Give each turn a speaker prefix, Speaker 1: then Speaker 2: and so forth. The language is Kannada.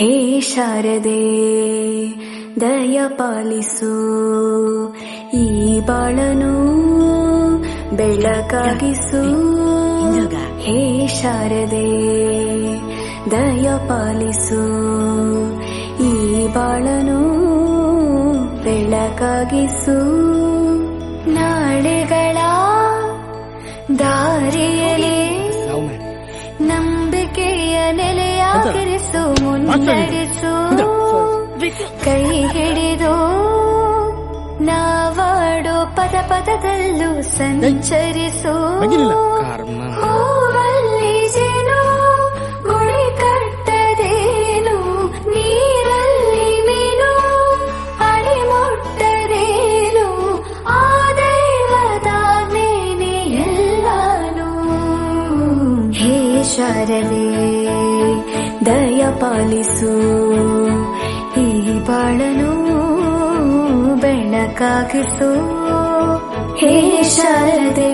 Speaker 1: ಹೇ ಶಾರದೆ ದಯ ಪಾಲಿಸು, ಈ ಬಾಳನು ಬೆಳಕಾಗಿಸು. ಹೇ ಶಾರದೆ ದಯ ಪಾಲಿಸು, ಈ ಬಾಳನು ಬೆಳಕಾಗಿಸು. ನಾಳೆಗಳ ದಾರಿಯಲ್ಲಿ ನಂಬಿಕೆಯ ನೆಲೆಯಾಗಿರಿಸು, ಮುನ್ನಡೆಸು. ಕೈ ಹಿಡಿದು ನಾವಾಡೋ ಪದ ಪದದಲ್ಲೂ ಸಂಚರಿಸು. ಹೂವಲ್ಲಿ ಜೇನು ಗುಳಿ ಕಟ್ಟದೇನು, ನೀರಲ್ಲಿ ಮೀನು ಅಡಿ ಮುಟ್ಟದೇನು, ಆ ದೈವದಾಜ್ಞೆನೇ ಎಲ್ಲಾನು. ಹೇ ಶಾರದೆ ದಯ ಪಾಲಿಸು, ಈ ಬಾಳನು ಬೆಳಕಾಗಿಸು. ಹೇ ಶಾರದೆ